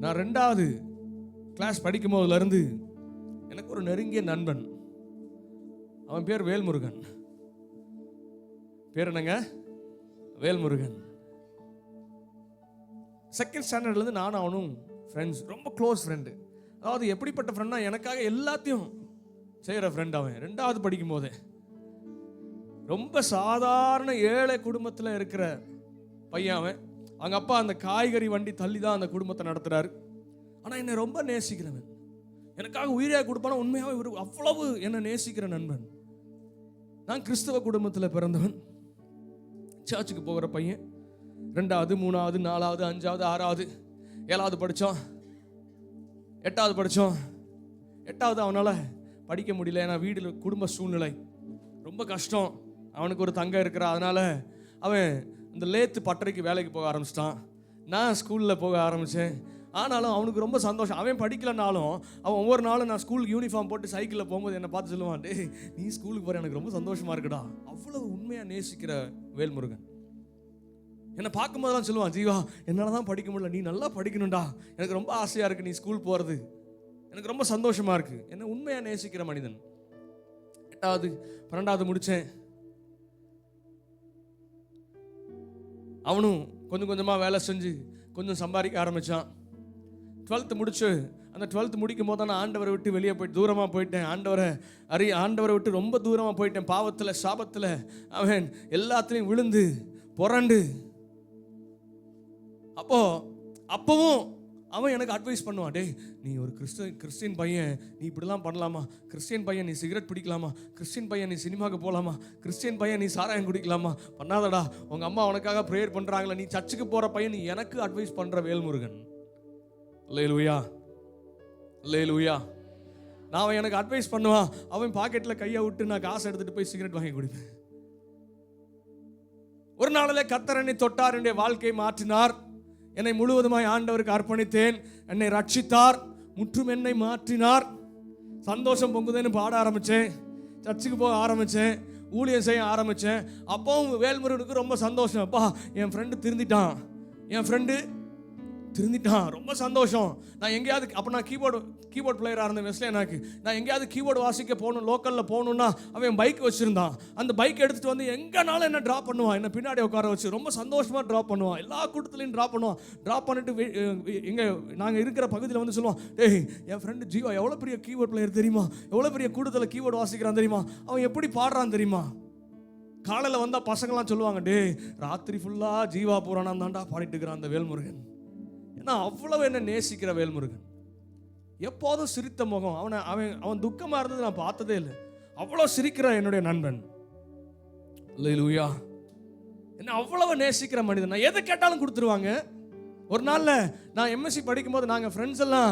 நான் 2வது கிளாஸ் படிக்கும் போதுலேருந்து எனக்கு ஒரு நெருங்கிய நண்பன். அவன் பேர் வேல்முருகன். பேர் என்னங்க? வேல்முருகன். 2nd ஸ்டாண்டர்ட்லேருந்து நானும் அவனும் ஃப்ரெண்ட்ஸ், ரொம்ப க்ளோஸ் ஃப்ரெண்டு. அதாவது எப்படிப்பட்ட ஃப்ரெண்ட்னா, எனக்காக எல்லாத்தையும் செய்கிற ஃப்ரெண்ட் அவன். 2வது படிக்கும் போதே ரொம்ப சாதாரண ஏழை குடும்பத்தில் இருக்கிற பையன் அவன். அவங்க அப்பா அந்த காய்கறி வண்டி தள்ளி தான் அந்த குடும்பத்தை நடத்துகிறாரு. ஆனால் என்னை ரொம்ப நேசிக்கிறவன், எனக்காக உயிரியாக கொடுப்பான. உண்மையாக இவர் அவ்வளவு என்னை நேசிக்கிற நண்பன். நான் கிறிஸ்தவ குடும்பத்தில் பிறந்தவன், சர்ச்சுக்கு போகிற பையன். 2வது 3வது 4வது 5வது 6வது 7வது படித்தோம், 8வது படித்தோம். 8வது அவனால் படிக்க முடியல, ஏன்னா வீட்டில் குடும்ப சூழ்நிலை ரொம்ப கஷ்டம். அவனுக்கு ஒரு தங்கை இருக்கிறா, அதனால் அவன் இந்த லேத்து பட்டறைக்கு வேலைக்கு போக ஆரம்பிச்சிட்டான். நான் ஸ்கூலில் போக ஆரம்பித்தேன். ஆனாலும் அவனுக்கு ரொம்ப சந்தோஷம். அவன் படிக்கலைனாலும் அவன் ஒவ்வொரு நாளும் நான் ஸ்கூலுக்கு யூனிஃபார்ம் போட்டு சைக்கிளில் போகும்போது என்னை பார்த்து சொல்லுவான், டே நீ ஸ்கூலுக்கு போகிற எனக்கு ரொம்ப சந்தோஷமாக இருக்குடா. அவ்வளவு உண்மையாக நேசிக்கிற வேல்முருகன் என்னை பார்க்கும்போதெல்லாம் சொல்லுவான், ஜீவா என்னால் தான் படிக்க முடியல, நீ நல்லா படிக்கணும்டா, எனக்கு ரொம்ப ஆசையாக இருக்குது நீ ஸ்கூல் போகிறது, எனக்கு ரொம்ப சந்தோஷமாக இருக்குது. என்னை உண்மையாக நேசிக்கிற மனிதன். 8வது 12வது முடித்தேன். அவனும் கொஞ்சம் கொஞ்சமாக வேலை செஞ்சு கொஞ்சம் சம்பாதிக்க ஆரம்பித்தான். 12th முடிச்சு, அந்த 12th முடிக்கும் போது நான் ஆண்டவரை விட்டு வெளியே போயிட்டு தூரமாக போயிட்டேன். ஆண்டவரை விட்டு ரொம்ப தூரமாக போயிட்டேன். பாவத்தில் சாபத்தில் அவன் எல்லாத்துலேயும் விழுந்து புரண்டு. அப்போவும் அவன் எனக்கு அட்வைஸ் பண்ணுவான், டே நீ ஒரு கிறிஸ்டின் பையன், நீ இப்படிலாம் பண்ணலாமா? கிறிஸ்டின் பையன் நீ சிகரெட் பிடிக்கலாமா? கிறிஸ்டின் பையன் நீ சினிமாவுக்கு போகலாமா? கிறிஸ்டின் பையன் நீ சாராயம் குடிக்கலாமா? பண்ணாதடா, உங்கள் அம்மா உனக்காக ப்ரேயர் பண்ணுறாங்களா, நீ சர்ச்சுக்கு போகிற பையன், நீ எனக்கு அட்வைஸ் பண்ணுற வேல்முருகன். அல்லேலூயா, அல்லேலூயா. நான் அவன் எனக்கு அட்வைஸ் பண்ணுவான், அவன் பாக்கெட்டில் கையை விட்டு நான் காசை எடுத்துகிட்டு போய் சிகரெட் வாங்கி குடிப்பேன். ஒரு நாளில் கர்த்தர் என்னை தொட்டார், என்னுடைய வாழ்க்கையை மாற்றினார். என்னை முழுவதுமாய் ஆண்டவருக்கு அர்ப்பணித்தேன். என்னை ரட்சித்தார், முற்றும் என்னை மாற்றினார். சந்தோஷம் பொங்குதுன்னு பாட ஆரம்பித்தேன், சர்ச்சுக்கு போக ஆரம்பித்தேன், ஊழியம் செய்ய ஆரம்பித்தேன். அப்போவும் வேல்முருகனுக்கு ரொம்ப சந்தோஷம். அப்பா என் ஃப்ரெண்டு திருந்திட்டான், ரொம்ப சந்தோஷம். நான் எங்கேயாவது அப்போ நான் கீபோர்டு பிளேயராக இருந்தேன் வெஸ்லேனாக்கு. நான் எங்கேயாவது கீபோர்டு வாசிக்க போகணும், லோக்கலில் போகணுன்னா அவன் பைக் வச்சுருந்தான். அந்த பைக் எடுத்துகிட்டு வந்து எங்கேனாலும் என்ன ட்ராப் பண்ணுவான், என்னை பின்னாடி உட்கார வச்சு ரொம்ப சந்தோஷமாக ட்ராப் பண்ணுவான். எல்லா கூட்டத்துலையும் ட்ராப் பண்ணுவான். ட்ராப் பண்ணிட்டு நாங்கள் இருக்கிற பகுதியில் வந்து சொல்லுவான், டேய் என் ஃப்ரெண்டு ஜீவா எவ்வளோ பெரிய கீபோர்டு பிளேயர் தெரியுமா, எவ்வளோ பெரிய கூட்டத்தில் கீபோர்டு வாசிக்கிறான் தெரியுமா, அவன் எப்படி பாடுறான் தெரியுமா. காலையில் வந்தால் பசங்களாம் சொல்லுவாங்க, டே ராத்திரி ஃபுல்லாக ஜீவா புராணம் தான்டா பாடிட்டு இருக்கிறான் அந்த வேல்முருகன். ஏன்னா அவ்வளவு என்ன நேசிக்கிற வேல்முருகன். எப்போதும் சிரித்த முகம். அவன் துக்கமாக இருந்தது நான் பார்த்ததே இல்லை. அவ்வளோ சிரிக்கிற என்னுடைய நண்பன். அல்லேலூயா. என்ன அவ்வளவு நேசிக்கிற மனிதன். நான் எதை கேட்டாலும் கொடுத்துருவாங்க. ஒரு நாளில் நான் எம்எஸ்சி படிக்கும்போது நாங்கள் ஃப்ரெண்ட்ஸ் எல்லாம்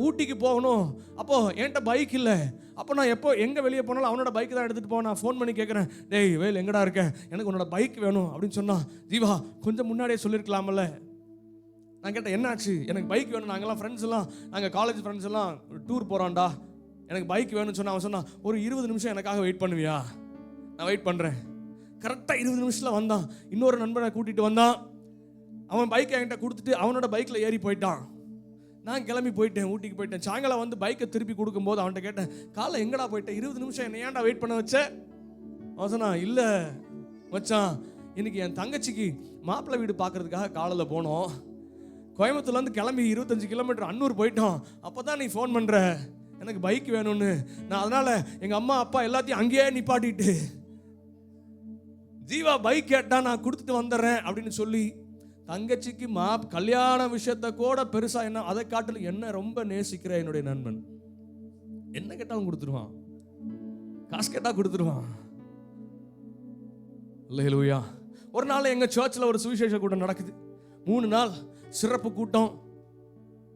ஊட்டிக்கு போகணும். அப்போது என்கிட்ட பைக் இல்லை. அப்போ நான் எங்கே வெளியே போனாலும் அவனோட பைக் தான் எடுத்துகிட்டு போவேன். நான் ஃபோன் பண்ணி கேட்குறேன், டேய் வேல் எங்கடா இருக்க, எனக்கு உன்னோட பைக் வேணும் அப்படின்னு சொன்னான். ஜீவா கொஞ்சம் முன்னாடியே சொல்லியிருக்கலாமல்ல. நான் கேட்டேன், என்னாச்சு? எனக்கு பைக் வேணும், நாங்கள் காலேஜ் ஃப்ரெண்ட்ஸ் எல்லாம் டூர் போகிறோம்டா, எனக்கு பைக் வேணும்னு சொன்னால் அவன் சொன்னான், ஒரு 20 நிமிஷம் எனக்காக வெயிட் பண்ணுவியா? நான் வெயிட் பண்ணுறேன். கரெக்டாக 20 நிமிஷத்தில் வந்தான். இன்னொரு நண்பனை கூட்டிகிட்டு வந்தான். அவன் பைக்கை என்கிட்ட கொடுத்துட்டு அவனோட பைக்கில் ஏறி போயிட்டான். நான் கிளம்பி போயிட்டேன், ஊட்டிக்கு போயிட்டேன். சாயங்காலம் வந்து பைக்கை திருப்பி கொடுக்கும்போது அவன்கிட்ட கேட்டேன், காலை எங்கடா போயிட்டேன், 20 நிமிஷம் என்னை ஏன்டா வெயிட் பண்ண வச்ச? அவன் சொன்னான், இல்லை மச்சான், இன்னைக்கு என் தங்கச்சிக்கு மாப்பிள்ளை வீடு பார்க்கறதுக்காக காலையில் போனோம். கோயம்புத்தூர்லேருந்து கிளம்பி 25 கிலோமீட்டர் அன்னூர் போயிட்டோம். அப்போ தான் நீ ஃபோன் பண்ணுற எனக்கு பைக் வேணும்னு. நான் அதனால் எங்கள் அம்மா அப்பா எல்லாத்தையும் அங்கேயே நிப்பாட்டிட்டு ஜீவா பைக் கேட்டா நான் கொடுத்துட்டு வந்துடுறேன் அப்படின்னு சொல்லி தங்கச்சிக்கு கல்யாண விஷயத்த கூட பெருசாக என்ன அதை காட்டில் என்ன ரொம்ப நேசிக்கிற என்னுடைய நண்பன். என்ன கேட்டாலும் கொடுத்துருவான், காசு கேட்டால் கொடுத்துருவான். அல்லேலூயா. ஒரு நாள் எங்கள் சர்ச்சில் ஒரு சுவிசேஷ கூட்டம் நடக்குது. 3 நாள் சிறப்பு கூட்டம்.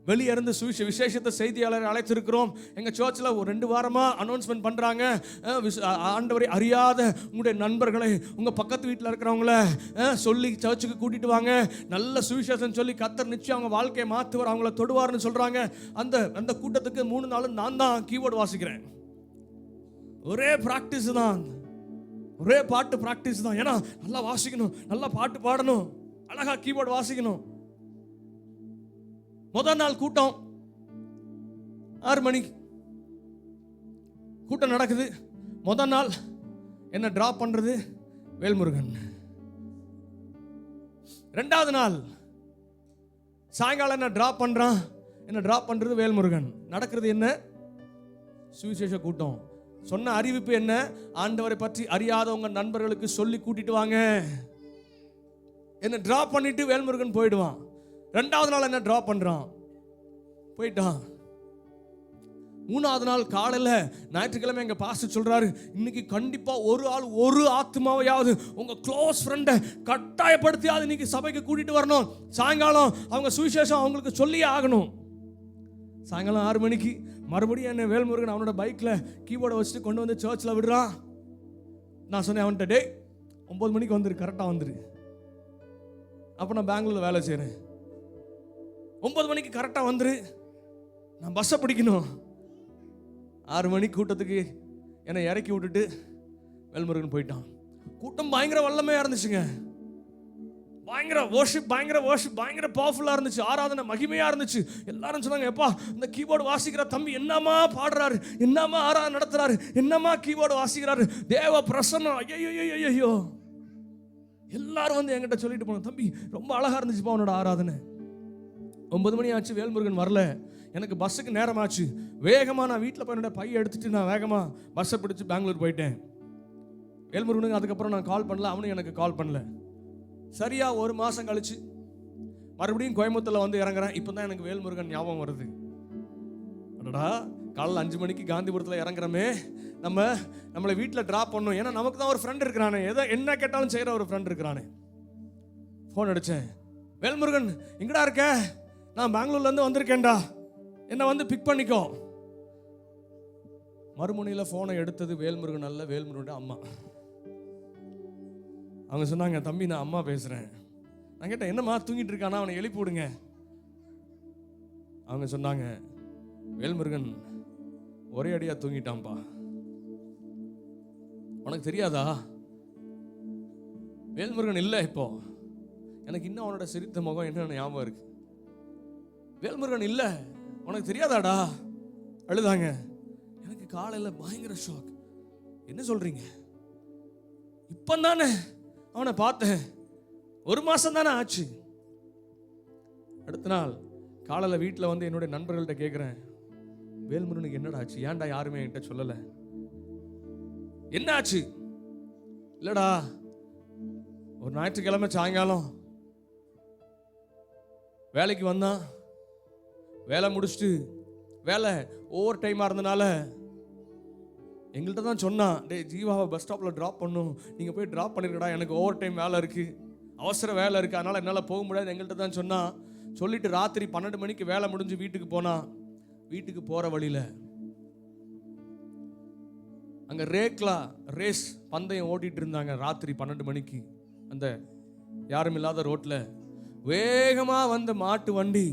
வெளியே இருந்து விசேஷத்தை செய்தியாளரை அழைத்திருக்கிறோம். எங்கள் சர்ச்சில் ஒரு 2 வாரமாக அனௌன்ஸ்மெண்ட் பண்ணுறாங்க, ஆண்டவரை அறியாத உங்களுடைய நண்பர்களை, உங்கள் பக்கத்து வீட்டில் இருக்கிறவங்கள சொல்லி சர்ச்சுக்கு கூட்டிகிட்டு வாங்க, நல்ல சுவிசேஷம் சொல்லி கர்த்தர் நிச்சயம் அவங்க வாழ்க்கையை மாற்றுவார், அவங்கள தொடுவார்னு சொல்கிறாங்க. அந்த கூட்டத்துக்கு 3 நாளும் நான் தான் கீபோர்டு வாசிக்கிறேன். ஒரே ப்ராக்டிஸ் தான், ஒரே பாட்டு ப்ராக்டிஸ் தான். ஏன்னா நல்லா வாசிக்கணும், நல்லா பாட்டு பாடணும், அழகாக கீபோர்டு வாசிக்கணும். முதல் நாள் கூட்டம் 6 மணிக்கு கூட்டம் நடக்குது. முதல் நாள் என்ன டிராப் பண்றது வேல்முருகன். 2வது நாள் சாயங்காலம் என்ன டிராப் பண்றான், என்ன டிராப் பண்றது வேல்முருகன். நடக்கிறது என்ன? சுவிசேஷ கூட்டம். சொன்ன அறிவிப்பு என்ன? ஆண்டவரை பற்றி அறியாதவங்க நண்பர்களுக்கு சொல்லி கூட்டிட்டு வாங்க. என்ன டிராப் பண்ணிட்டு வேல்முருகன் போயிடுவான். 2வது நாள் என்ன டிராப் பண்றான், போயிட்டான். 3வது நாள் காலையில் ஞாயிற்றுக்கிழமை எங்க பாஸ்டர் சொல்றாரு, இன்னைக்கு கண்டிப்பா ஒரு ஆத்மாவையாவது உங்க க்ளோஸ் ஃப்ரெண்டை கட்டாயப்படுத்தியாவது இன்னைக்கு சபைக்கு கூட்டிட்டு வரணும். சாயங்காலம் அவங்க சுவிசேஷம் அவங்களுக்கு சொல்லியே ஆகணும். சாயங்காலம் 6 மணிக்கு மறுபடியும் என்ன வேல்முருகன் அவனோட பைக்ல கீபோர்டை வச்சுட்டு கொண்டு வந்து சர்ச்சில் விடுறான். நான் சொன்னேன் அவன்கிட்ட, டே 9 மணிக்கு வந்துரு, கரெக்டாக வந்துரு. அப்போ நான் பெங்களூர்ல வேலை செய்கிறேன். 9 மணிக்கு கரெக்டாக வந்துரு, நான் பஸ்ஸை பிடிக்கணும். 6 மணிக்கு கூட்டத்துக்கு என்னை இறக்கி விட்டுட்டு வேல்முருகன் போயிட்டான். கூட்டம் பயங்கர வல்லமையாக இருந்துச்சுங்க. பயங்கர worship, பயங்கர பவர்ஃபுல்லாக இருந்துச்சு. ஆராதனை மகிமையாக இருந்துச்சு. எல்லாரும் சொன்னாங்க, எப்பா இந்த கீபோர்டு வாசிக்கிற தம்பி என்னமா பாடுறாரு, என்னமா ஆராதனை நடத்துறாரு, என்னமா கீபோர்டு வாசிக்கிறாரு, தேவ பிரசன்னம், ஐயோ. எல்லாரும் வந்து என்கிட்ட சொல்லிட்டு போனோம், தம்பி ரொம்ப அழகா இருந்துச்சுப்பா உன்னோட ஆராதனை. 9 மணி ஆச்சு, வேல்முருகன் வரல. எனக்கு பஸ்ஸுக்கு நேரமாச்சு. வேகமாக நான் வீட்டில் போய் என்னோட பையை எடுத்துட்டு நான் வேகமாக பஸ்ஸை பிடிச்சி பெங்களூர் போயிட்டேன். வேல்முருகனுக்கு அதுக்கப்புறம் நான் கால் பண்ணல, அவனும் எனக்கு கால் பண்ணல. சரியா 1 மாதம் கழிச்சு மறுபடியும் கோயம்புத்தூர்ல வந்து இறங்குறேன். இப்போ தான் எனக்கு வேல்முருகன் ஞாபகம் வருது. அடடா, காலையில் 5 மணிக்கு காந்திபுரத்தில் இறங்குறமே, நம்மளை வீட்டில் ட்ராப் பண்ணணும். ஏன்னா நமக்கு தான் ஒரு ஃப்ரெண்ட் இருக்கிறானே, ஏதோ என்ன கேட்டாலும் செய்கிற ஒரு ஃப்ரெண்ட் இருக்கிறானே. ஃபோன் அடித்தேன், வேல்முருகன் எங்கடா இருக்க? நான் பெங்களூர்லேருந்து வந்திருக்கேன்டா, என்னை வந்து பிக் பண்ணிக்கோ. மறுமுனையில் ஃபோனை எடுத்தது வேல்முருகன் அல்ல, வேல்முருகனோட அம்மா. அவங்க சொன்னாங்க, தம்பி நான் அம்மா பேசுகிறேன். நான் கேட்டேன், என்னம்மா தூங்கிட்டு இருக்கானா, அவனை எழுப்பி விடுங்க. அவங்க சொன்னாங்க, வேல்முருகன் ஒரே அடியாக தூங்கிட்டான்ப்பா. உனக்கு தெரியாதா? வேல்முருகன் இல்லை இப்போ. எனக்கு இன்னும் அவனோட சிரித்த முகம் என்னென்ன ஞாபகம் இருக்கு. வேல்முருகன் இல்லை, உனக்கு தெரியாதாடா? அழுதாங்க. எனக்கு காலையில் பயங்கர ஷாக். என்ன சொல்றீங்க? இப்போ தானே அவனை பார்த்தேன், 1 மாசம் தானே ஆச்சு. அடுத்த நாள் காலையில் வீட்டில் வந்து என்னுடைய நண்பர்கள்ட்ட கேட்குறேன், வேல்முருகனுக்கு என்னடா ஆச்சு, ஏன்டா யாருமே என்கிட்ட சொல்லலை, என்ன ஆச்சு? இல்லடா, ஒரு ஞாயிற்றுக்கிழமை சாயங்காலம் வேலைக்கு வந்தான். வேலை முடிச்சுட்டு, வேலை ஓவர் டைமாக இருந்தனால எங்கள்கிட்ட தான் சொன்னான், டே ஜீவாவை பஸ் ஸ்டாப்பில் ட்ராப் பண்ணும், நீங்கள் போய் ட்ராப் பண்ணிருக்கடா, எனக்கு ஓவர் டைம் வேலை இருக்குது, அவசர வேலை இருக்குது, அதனால் என்னால் போக முடியாது எங்கள்கிட்ட தான் சொன்னான். சொல்லிட்டு ராத்திரி 12 மணிக்கு வேலை முடிஞ்சு வீட்டுக்கு போனான். வீட்டுக்கு போகிற வழியில் அங்கே ரேஸ் பந்தயம் ஓட்டிகிட்டு இருந்தாங்க. ராத்திரி 12 மணிக்கு அந்த யாரும் இல்லாத ரோட்டில் வேகமாக வந்த மாட்டு வண்டி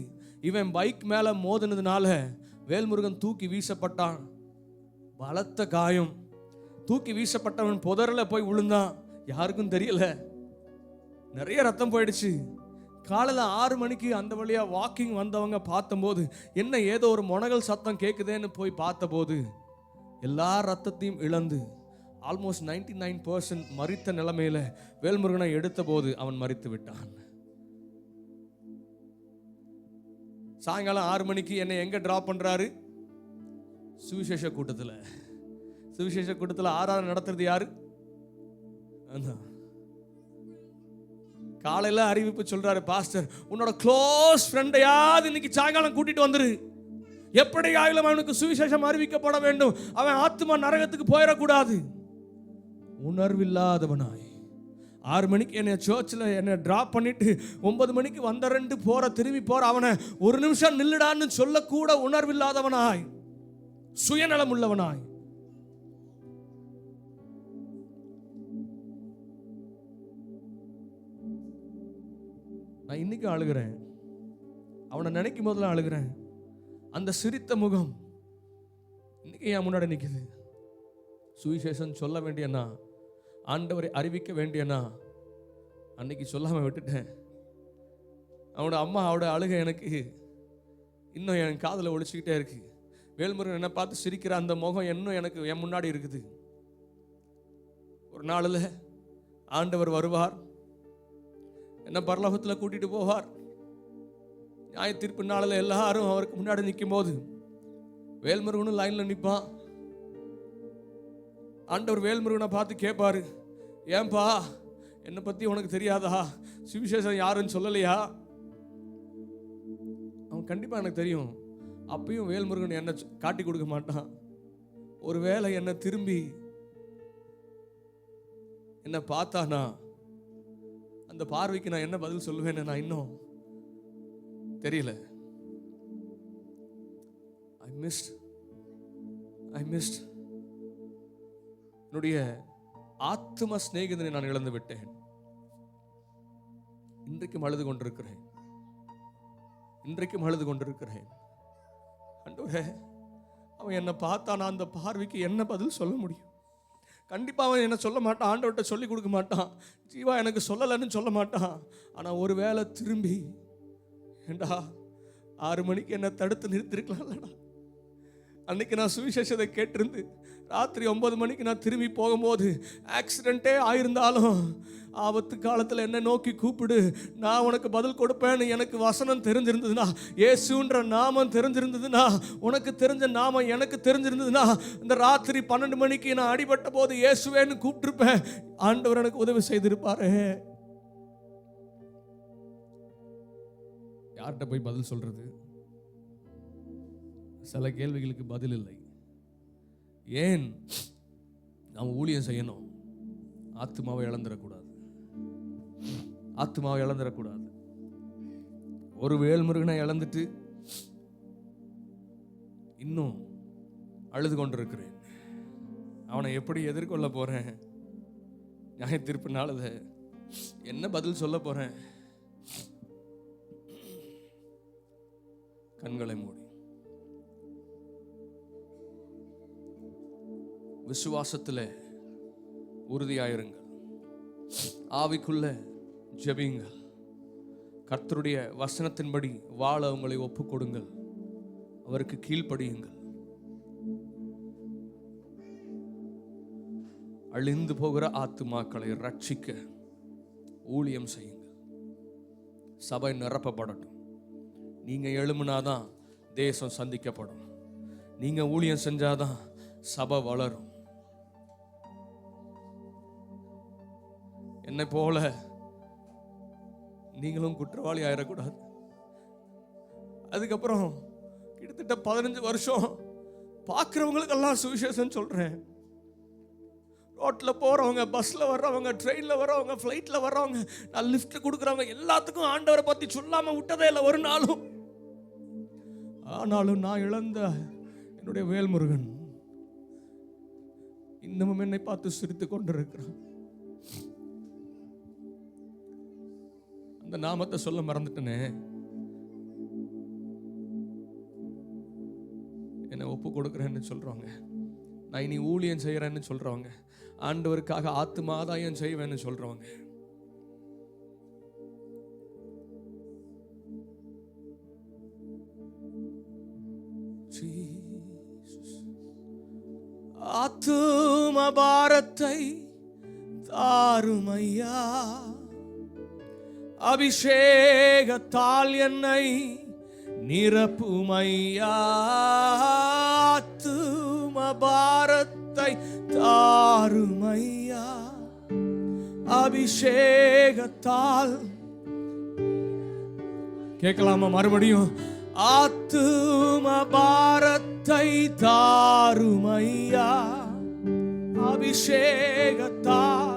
இவன் பைக் மேலே மோதினதுனால வேல்முருகன் தூக்கி வீசப்பட்டான். பலத்த காயம். தூக்கி வீசப்பட்டவன் புதரில் போய் விழுந்தான். யாருக்கும் தெரியல, நிறைய ரத்தம் போயிடுச்சு. காலையில் 6 மணிக்கு அந்த வழியாக வாக்கிங் வந்தவங்க பார்த்தபோது என்ன ஏதோ ஒரு முனகல் சத்தம் கேட்குதேன்னு போய் பார்த்தபோது எல்லா ரத்தத்தையும் இழந்து ஆல்மோஸ்ட் 99% மரித்த நிலைமையில வேல்முருகனை எடுத்த போது அவன் மரித்து விட்டான். சாயங்காலம் 6 மணிக்கு என்னை எங்க டிராப் பண்றாரு? சுவிசேஷ கூட்டத்தில். சுவிசேஷ கூட்டத்தில் ஆராதனை நடத்துறது யாரு? காலையில் அறிவிப்பு சொல்றாரு பாஸ்டர், உன்னோட க்ளோஸ் ஃப்ரெண்டையாவது இன்னைக்கு சாயங்காலம் கூட்டிட்டு வந்துரு. எப்படி ஆகிலும் அவனுக்கு சுவிசேஷம் அறிவிக்கப்பட வேண்டும், அவன் ஆத்மா நரகத்துக்கு போயிடக்கூடாது. உணர்வில்லாதவனாய் 6 மணிக்கு என்னை சர்ச்சில் என்னை ட்ராப் பண்ணிட்டு 9 மணிக்கு வந்த 2 போற திரும்பி போற அவனை 1 நிமிஷம் நில்லுடான்னு சொல்லக்கூட உணர்வில்லாதவனாய், சுயநலம் உள்ளவனாய். நான் இன்னைக்கு அழுகிறேன், அவனை நினைக்கும் போதெல்லாம் அழுகிறேன். அந்த சிரித்த முகம் இன்னைக்கு என் முன்னாடி நிற்குது. சுவிசேஷம் சொல்ல வேண்டியனா, ஆண்டவரை அறிவிக்க வேண்டியனா, அன்னைக்கு சொல்லாம விட்டுட்டேன். அவனோட அம்மா அவட அழுகை எனக்கு இன்னும் என் காதில் ஒழிச்சுக்கிட்டே இருக்கு. வேல்முருகன் என்னை பார்த்து சிரிக்கிற அந்த முகம் இன்னும் எனக்கு என் முன்னாடி இருக்குது. ஒரு நாளில் ஆண்டவர் வருவார், என்ன பரலோகத்தில் கூட்டிட்டு போவார். நியாய தீர்ப்பு நாளில் எல்லாரும் அவருக்கு முன்னாடி நிற்கும் போது வேல்முருகனும் லைன்ல நிற்பான். ஆண்டவர் வேல்முருகனை பார்த்து கேட்பாரு, ஏன்பா என்னை பத்தி உனக்கு தெரியாதா? சுவிசேஷம் யாருன்னு சொல்லலையா? அவன் கண்டிப்பா எனக்கு தெரியும். அப்பயும் வேல்முருகன் என்னை காட்டி கொடுக்க மாட்டான். ஒருவேளை என்னை திரும்பி என்ன பார்த்தானா அந்த பார்வைக்கு நான் என்ன பதில் சொல்லுவேன்னு நான் இன்னும் தெரியல. I missed என்னுடைய ஆத்ம சிநேகிதனை நான் இழந்து விட்டேன். இன்றைக்கும் அழுது கொண்டிருக்கிறேன். ஆண்டவரே, அவன் என்னை பார்த்தானா அந்த பார்வைக்கு என்ன பதில் சொல்ல முடியும்? கண்டிப்பா அவன் என்ன சொல்ல மாட்டான், ஆண்டவர்கிட்ட சொல்லி கொடுக்க மாட்டான், ஜீவா எனக்கு சொல்லலைன்னு சொல்ல மாட்டான். ஆனா ஒருவேளை திரும்பி, ஏண்டா 6 மணிக்கு என்ன தடுத்து நிறுத்திருக்கலாம்லடா, அன்னைக்கு நான் சுவிசேஷத்தை கேட்டிருந்து ராத்திரி 9 மணிக்கு நான் திரும்பி போகும்போது ஆக்சிடென்ட்டே ஆயிருந்தாலும் ஆபத்து காலத்தில் என்ன நோக்கி கூப்பிடு, நான் உனக்கு பதில் கொடுப்பேன்னு எனக்கு வசனம் தெரிஞ்சிருந்ததுன்னா, இயேசுன்ற நாமம் தெரிஞ்சிருந்ததுன்னா, உனக்கு தெரிஞ்ச நாமம் எனக்கு தெரிஞ்சிருந்ததுன்னா, இந்த ராத்திரி 12 மணிக்கு நான் அடிபட்ட போது இயேசுவேன்னு கூப்பிட்டுருப்பேன். ஆண்டவர் எனக்கு உதவி செய்திருப்பாரு. யார்கிட்ட போய் பதில் சொல்றது? சில கேள்விகளுக்கு பதில் இல்லை. ஏன் நாம் ஊழியம் செய்யணும்? ஆத்மாவை இழந்துடக்கூடாது. ஒரு வேல்முருகனை இழந்துட்டு இன்னும் அழுது கொண்டிருக்கிறேன். அவனை எப்படி எதிர்கொள்ள போறேன்? நியாய தீர்ப்பு நாளில் என்ன பதில் சொல்ல போறேன்? கண்களை மூடி விசுவாசத்தில் உறுதியாயிருங்கள். ஆவிக்குள்ள ஜெபியுங்கள். கர்த்தருடைய வசனத்தின்படி வாழ உங்களை ஒப்புக் கொடுங்கள். அவருக்கு கீழ்ப்படியுங்கள். அழிந்து போகிற ஆத்துமாக்களை ரட்சிக்க ஊழியம் செய்யுங்கள். சபை நிரப்பப்படட்டும். நீங்க எழும்பினாதான் தேசம் சந்திக்கப்படும். நீங்க ஊழியம் செஞ்சாதான் சபை வளரும். என்னை போல நீங்களும் குற்றவாளி ஆயிடக்கூடாது. அதுக்கப்புறம் கிட்டத்தட்ட 15 வருஷம் பார்க்குறவங்களுக்கெல்லாம் சுவிசேஷம் சொல்றேன். ரோட்ல போறவங்க, பஸ்ல வர்றவங்க, ட்ரெயின்ல வர்றவங்க, ஃப்ளைட்ல வர்றவங்க, நான் லிஃப்ட் கொடுக்குறவங்க எல்லாத்துக்கும் ஆண்டவரை பத்தி சொல்லாம விட்டதே இல்லை ஒரு நாளும். ஆனாலும் நான் இழந்த என்னுடைய வேல்முருகன் இன்னமும் என்னை பார்த்து சிரித்து கொண்டிருக்கிறான். அந்த நாமத்தை சொல்ல மறந்துட்டனே. என்னை ஒப்பு கொடுக்குறேன்னு சொல்றவங்க, நான் இனி ஊழியம் செய்யறேன்னு சொல்றவங்க, ஆண்டவருக்காக ஆத்தும ஆதாயம் செய்வேன்னு சொல்றவங்க, ஆத்தும பாரத்தை தாருமையா, அபிஷேகத்தால் என்னை நிரப்புமையா. ஆத்தும பாரத்தை தாருமையா, அபிஷேகத்தால். கேட்கலாமா மறுபடியும்? ஆத்தும பாரத்தை தாருமையா, அபிஷேகத்தால்